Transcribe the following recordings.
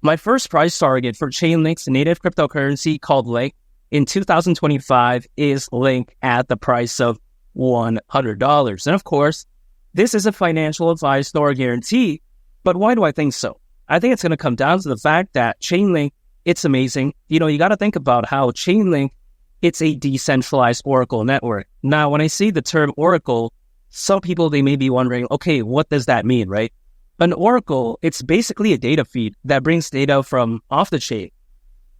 My first price target for Chainlink's native cryptocurrency called Link in 2025 is Link at the price of $100. And of course, this isn't financial advice nor a guarantee, but why do I think so? I think it's going to come down to the fact that Chainlink, it's amazing. You got to think about how Chainlink, it's a decentralized Oracle network. Now, when I see the term Oracle, some people, they may be wondering, okay, what does that mean, right? An Oracle, it's basically a data feed that brings data from off the chain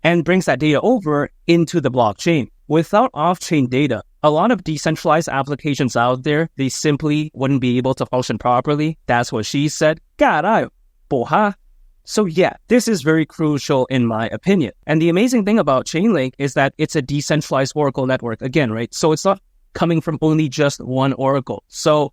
and brings that data over into the blockchain. Without off-chain data, a lot of decentralized applications out there, they simply wouldn't be able to function properly. That's what she said. Caralho, porra. So yeah, this is very crucial in my opinion. And the amazing thing about Chainlink is that it's a decentralized Oracle network again, right? So it's not coming from only just one Oracle. So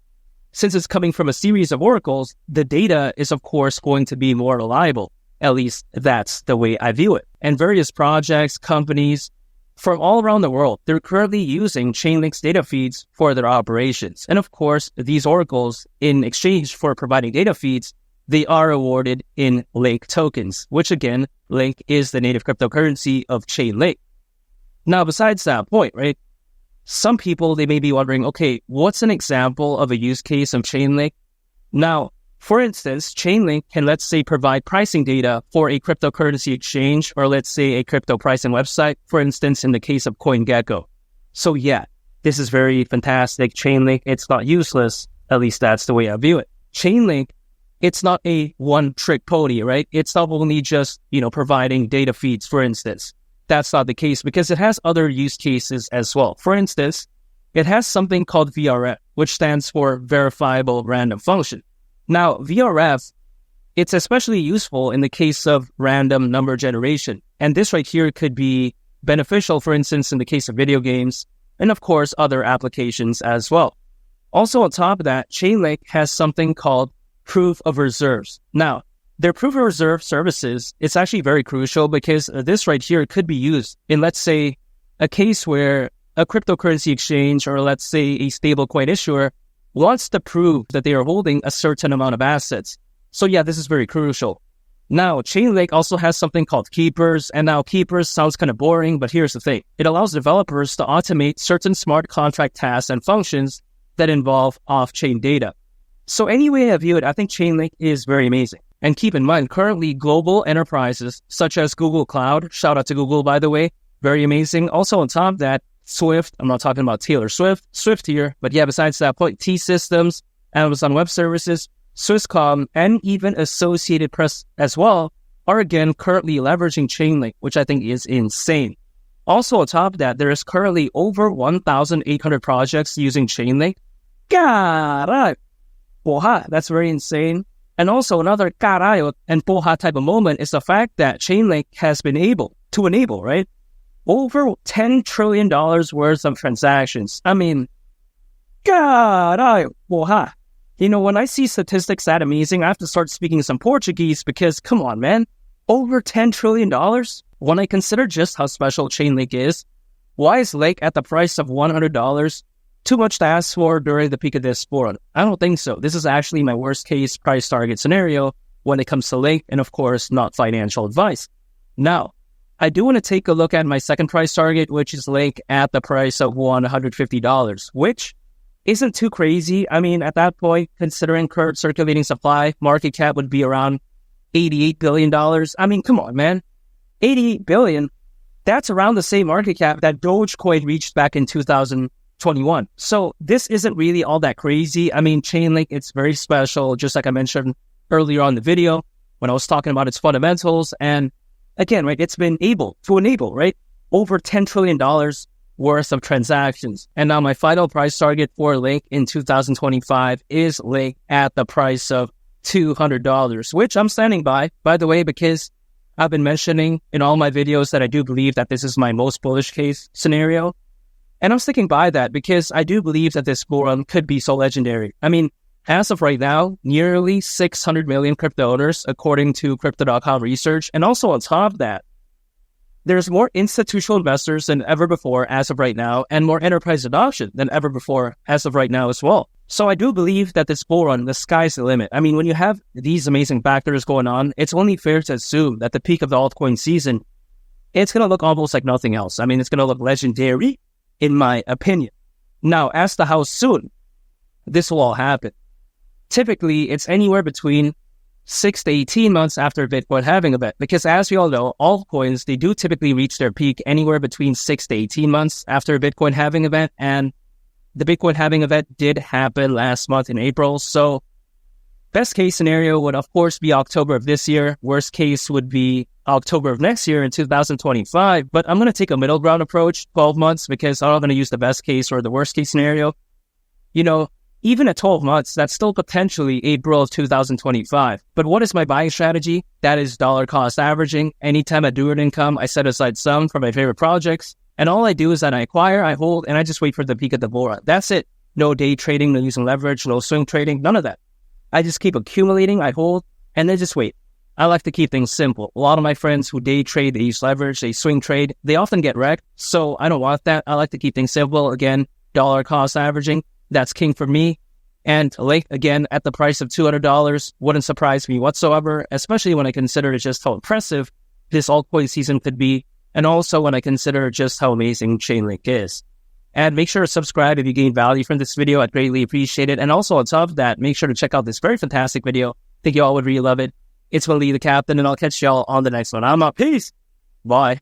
since it's coming from a series of oracles, the data is of course going to be more reliable. At least that's the way I view it. And various projects, companies from all around the world, they're currently using Chainlink's data feeds for their operations. And of course, these oracles, in exchange for providing data feeds, they are awarded in Link tokens, which again, Link is the native cryptocurrency of Chainlink. Now, besides that point, right, some people, they may be wondering, okay, what's an example of a use case of Chainlink? Now, for instance, Chainlink can, let's say, provide pricing data for a cryptocurrency exchange, or let's say a crypto pricing website, for instance, in the case of CoinGecko. So yeah, this is very fantastic. Chainlink, it's not useless. At least that's the way I view it. Chainlink, it's not a one-trick pony, right? It's not only just, providing data feeds, for instance. That's not the case because it has other use cases as well. For instance, it has something called VRF, which stands for Verifiable Random Function. Now, VRF, it's especially useful in the case of random number generation. And this right here could be beneficial, for instance, in the case of video games, and of course, other applications as well. Also, on top of that, Chainlink has something called Proof of Reserves. Now, their Proof of Reserve services, it's actually very crucial because this right here could be used in, let's say, a case where a cryptocurrency exchange or let's say a stablecoin issuer wants to prove that they are holding a certain amount of assets. So yeah, this is very crucial. Now, Chainlink also has something called Keepers, and now Keepers sounds kind of boring, but here's the thing. It allows developers to automate certain smart contract tasks and functions that involve off-chain data. So anyway I view it, I think Chainlink is very amazing. And keep in mind, currently global enterprises such as Google Cloud, shout out to Google by the way, very amazing. Also on top of that, Swift, I'm not talking about Taylor Swift here, but yeah, besides that point, T-Systems, Amazon Web Services, Swisscom, and even Associated Press as well are again currently leveraging Chainlink, which I think is insane. Also on top of that, there is currently over 1,800 projects using Chainlink. Caray! Poha, that's very insane. And also another carayo and poha type of moment is the fact that Chainlink has been able to enable, right, over $10 trillion worth of transactions. I mean, carayo, poha. When I see statistics that amazing, I have to start speaking some Portuguese because, come on, man, over $10 trillion? When I consider just how special Chainlink is, why is Link at the price of $100 too much to ask for during the peak of this sport? I don't think so. This is actually my worst case price target scenario when it comes to Link, and of course, not financial advice. Now, I do want to take a look at my second price target, which is Link at the price of $150, which isn't too crazy. I mean, at that point, considering current circulating supply, market cap would be around $88 billion. I mean, come on, man. $88 billion, that's around the same market cap that Dogecoin reached back in 2021. So this isn't really all that crazy. I mean, Chainlink, it's very special, just like I mentioned earlier on in the video when I was talking about its fundamentals. And again, right, it's been able to enable, right, over $10 trillion worth of transactions. And now my final price target for Link in 2025 is Link at the price of $200, which I'm standing by the way, because I've been mentioning in all my videos that I do believe that this is my most bullish case scenario. And I'm sticking by that because I do believe that this bull run could be so legendary. I mean, as of right now, nearly 600 million crypto owners, according to Crypto.com research. And also on top of that, there's more institutional investors than ever before as of right now, and more enterprise adoption than ever before as of right now as well. So I do believe that this bull run, the sky's the limit. I mean, when you have these amazing factors going on, it's only fair to assume that the peak of the altcoin season, it's going to look almost like nothing else. I mean, it's going to look legendary, in my opinion. Now, as to how soon this will all happen, typically it's anywhere between 6 to 18 months after a Bitcoin halving event. Because as we all know, altcoins, they do typically reach their peak anywhere between 6 to 18 months after a Bitcoin halving event. And the Bitcoin halving event did happen last month in April. So best case scenario would, of course, be October of this year. Worst case would be October of next year in 2025. But I'm going to take a middle ground approach, 12 months, because I'm not going to use the best case or the worst case scenario. You know, even at 12 months, that's still potentially April of 2025. But what is my buying strategy? That is dollar cost averaging. Anytime I do an income, I set aside some for my favorite projects. And all I do is that I acquire, I hold, and I just wait for the peak of the bull run. That's it. No day trading, no using leverage, no swing trading, none of that. I just keep accumulating, I hold, and then just wait. I like to keep things simple. A lot of my friends who day trade, they use leverage, they swing trade, they often get wrecked. So I don't want that. I like to keep things simple. Again, dollar cost averaging, that's king for me. And Link, again, at the price of $200, wouldn't surprise me whatsoever, especially when I consider just how impressive this altcoin season could be. And also when I consider just how amazing Chainlink is. And make sure to subscribe if you gain value from this video. I'd greatly appreciate it. And also on top of that, make sure to check out this very fantastic video. I think you all would really love it. It's Lee the Captain, and I'll catch y'all on the next one. I'm out. Peace. Bye.